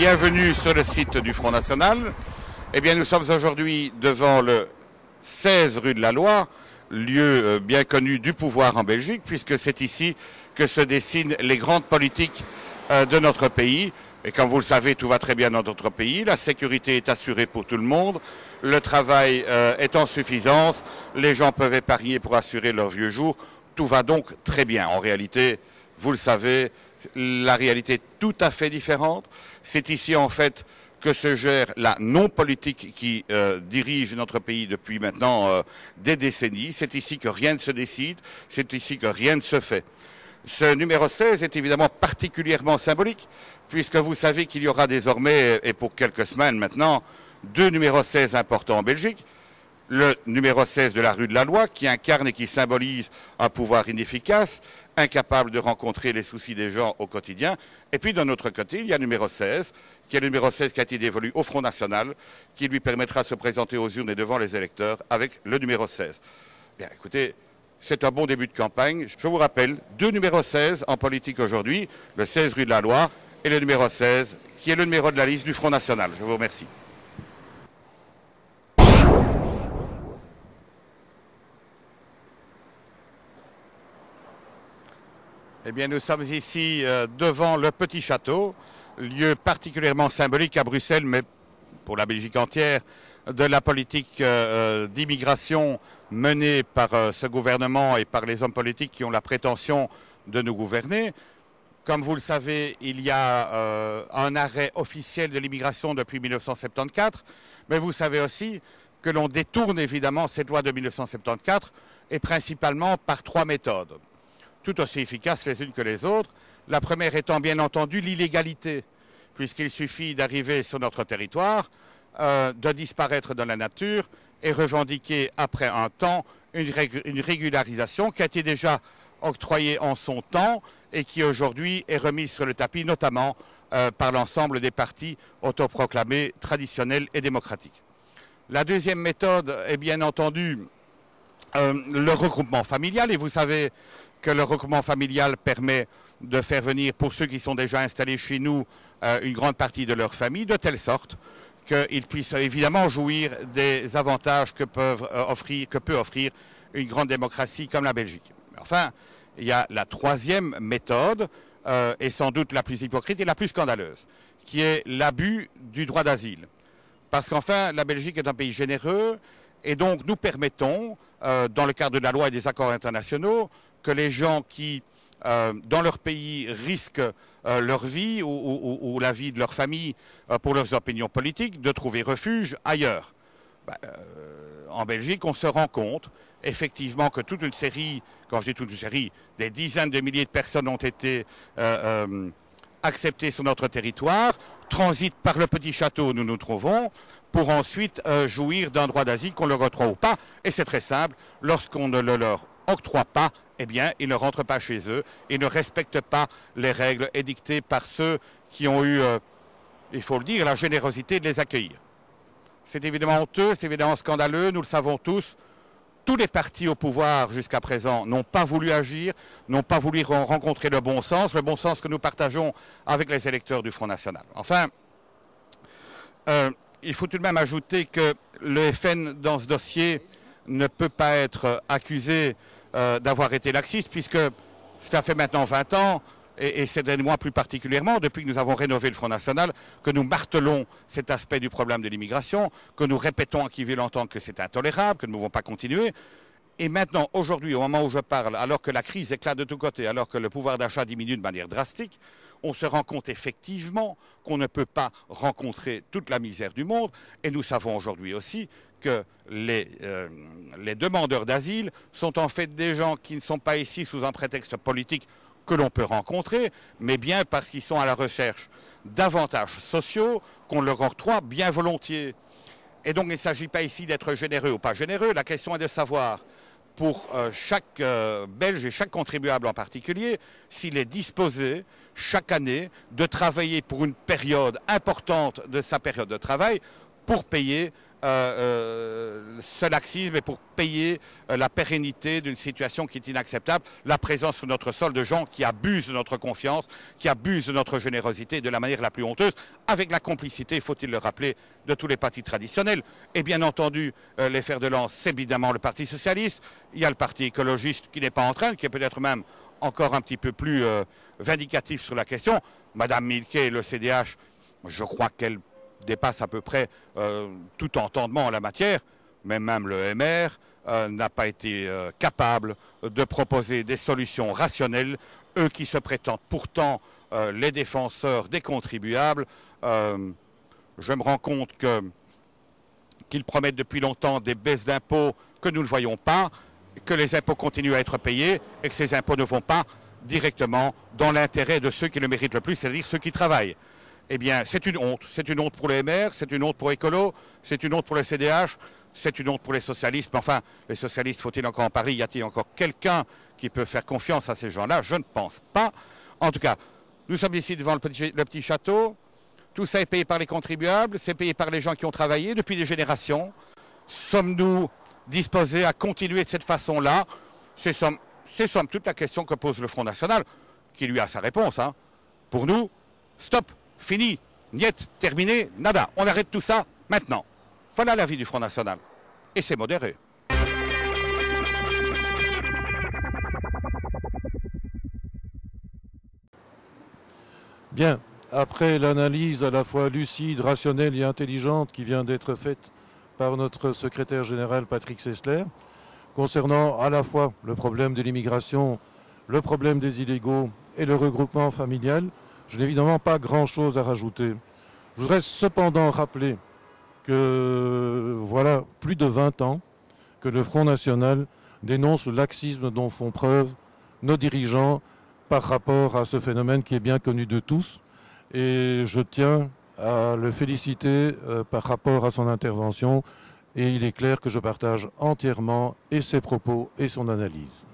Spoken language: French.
bienvenue sur le site du Front National. Eh bien, nous sommes aujourd'hui devant le 16 rue de la Loi, lieu bien connu du pouvoir en Belgique, puisque c'est ici que se dessinent les grandes politiques de notre pays. Et comme vous le savez, tout va très bien dans notre pays. La sécurité est assurée pour tout le monde. Le travail est en suffisance. Les gens peuvent épargner pour assurer leur vieux jour. Tout va donc très bien. En réalité, vous le savez, la réalité est tout à fait différente. C'est ici, en fait, que se gère la non-politique qui dirige notre pays depuis maintenant des décennies. C'est ici que rien ne se décide. C'est ici que rien ne se fait. Ce numéro 16 est évidemment particulièrement symbolique, puisque vous savez qu'il y aura désormais, et pour quelques semaines maintenant, deux numéros 16 importants en Belgique. Le numéro 16 de la rue de la Loi, qui incarne et qui symbolise un pouvoir inefficace, incapable de rencontrer les soucis des gens au quotidien. Et puis, d'un autre côté, il y a le numéro 16, qui est le numéro 16 qui a été dévolu au Front National, qui lui permettra de se présenter aux urnes et devant les électeurs avec le numéro 16. Bien, écoutez, c'est un bon début de campagne. Je vous rappelle, deux numéros 16 en politique aujourd'hui, le 16 rue de la Loi et le numéro 16, qui est le numéro de la liste du Front National. Je vous remercie. Eh bien, nous sommes ici devant le Petit Château, lieu particulièrement symbolique à Bruxelles, mais pour la Belgique entière, de la politique d'immigration menée par ce gouvernement et par les hommes politiques qui ont la prétention de nous gouverner. Comme vous le savez, il y a un arrêt officiel de l'immigration depuis 1974, mais vous savez aussi que l'on détourne évidemment cette loi de 1974 et principalement par trois méthodes, tout aussi efficaces les unes que les autres. La première étant bien entendu l'illégalité, puisqu'il suffit d'arriver sur notre territoire, de disparaître dans la nature et revendiquer après un temps une régularisation qui a été déjà octroyée en son temps et qui aujourd'hui est remise sur le tapis, notamment par l'ensemble des partis autoproclamés traditionnels et démocratiques. La deuxième méthode est bien entendu le regroupement familial, et vous savez que le regroupement familial permet de faire venir, pour ceux qui sont déjà installés chez nous, une grande partie de leur famille, de telle sorte qu'ils puissent évidemment jouir des avantages que peut offrir une grande démocratie comme la Belgique. Enfin, il y a la troisième méthode, et sans doute la plus hypocrite et la plus scandaleuse, qui est l'abus du droit d'asile. Parce qu'enfin, la Belgique est un pays généreux, et donc nous permettons, dans le cadre de la loi et des accords internationaux, que les gens qui, dans leur pays, risquent leur vie ou la vie de leur famille pour leurs opinions politiques, de trouver refuge ailleurs. En Belgique, on se rend compte effectivement que toute une série, quand je dis toute une série, des dizaines de milliers de personnes ont été acceptées sur notre territoire, transitent par le Petit Château où nous nous trouvons, pour ensuite jouir d'un droit d'asile qu'on leur octroie ou pas. Et c'est très simple, lorsqu'on ne le leur octroie pas, eh bien, ils ne rentrent pas chez eux, ils ne respectent pas les règles édictées par ceux qui ont eu, il faut le dire, la générosité de les accueillir. C'est évidemment honteux, c'est évidemment scandaleux, nous le savons tous. Tous les partis au pouvoir jusqu'à présent n'ont pas voulu agir, n'ont pas voulu rencontrer le bon sens que nous partageons avec les électeurs du Front National. Enfin, il faut tout de même ajouter que le FN dans ce dossier ne peut pas être accusé d'avoir été laxiste, puisque cela fait maintenant 20 ans, et ces derniers mois plus particulièrement, depuis que nous avons rénové le Front National, que nous martelons cet aspect du problème de l'immigration, que nous répétons à qui veut l'entendre que c'est intolérable, que nous ne pouvons pas continuer. Et maintenant, aujourd'hui, au moment où je parle, alors que la crise éclate de tous côtés, alors que le pouvoir d'achat diminue de manière drastique, on se rend compte effectivement qu'on ne peut pas rencontrer toute la misère du monde. Et nous savons aujourd'hui aussi que les demandeurs d'asile sont en fait des gens qui ne sont pas ici sous un prétexte politique que l'on peut rencontrer, mais bien parce qu'ils sont à la recherche d'avantages sociaux qu'on leur octroie bien volontiers. Et donc il ne s'agit pas ici d'être généreux ou pas généreux, la question est de savoir pour chaque Belge et chaque contribuable en particulier, s'il est disposé chaque année de travailler pour une période importante de sa période de travail pour payer ce laxisme et pour payer la pérennité d'une situation qui est inacceptable, la présence sur notre sol de gens qui abusent de notre confiance, qui abusent de notre générosité de la manière la plus honteuse, avec la complicité, faut-il le rappeler, de tous les partis traditionnels. Et bien entendu, les fers de lance, c'est évidemment le Parti socialiste, il y a le Parti écologiste qui n'est pas en train, qui est peut-être même encore un petit peu plus vindicatif sur la question. Madame Milquet, le CDH, je crois qu'elle dépasse à peu près tout entendement en la matière, mais même le MR n'a pas été capable de proposer des solutions rationnelles, eux qui se prétendent pourtant les défenseurs des contribuables. Je me rends compte qu'ils promettent depuis longtemps des baisses d'impôts que nous ne voyons pas, que les impôts continuent à être payés et que ces impôts ne vont pas directement dans l'intérêt de ceux qui le méritent le plus, c'est-à-dire ceux qui travaillent. Eh bien, c'est une honte. C'est une honte pour les MR, c'est une honte pour Écolo, c'est une honte pour le CDH, c'est une honte pour les socialistes. Mais enfin, les socialistes, faut-il encore en parler? Y a-t-il encore quelqu'un qui peut faire confiance à ces gens-là? Je ne pense pas. En tout cas, nous sommes ici devant le petit château. Tout ça est payé par les contribuables, c'est payé par les gens qui ont travaillé depuis des générations. Sommes-nous disposés à continuer de cette façon-là? C'est somme toute la question que pose le Front National, qui lui a sa réponse. Hein. Pour nous, stop, fini, niet, terminé, nada. On arrête tout ça maintenant. Voilà l'avis du Front National. Et c'est modéré. Bien, après l'analyse à la fois lucide, rationnelle et intelligente qui vient d'être faite par notre secrétaire général Patrick Sessler, concernant à la fois le problème de l'immigration, le problème des illégaux et le regroupement familial, je n'ai évidemment pas grand-chose à rajouter. Je voudrais cependant rappeler que voilà plus de 20 ans que le Front National dénonce le laxisme dont font preuve nos dirigeants par rapport à ce phénomène qui est bien connu de tous. Et je tiens à le féliciter par rapport à son intervention. Et il est clair que je partage entièrement et ses propos et son analyse.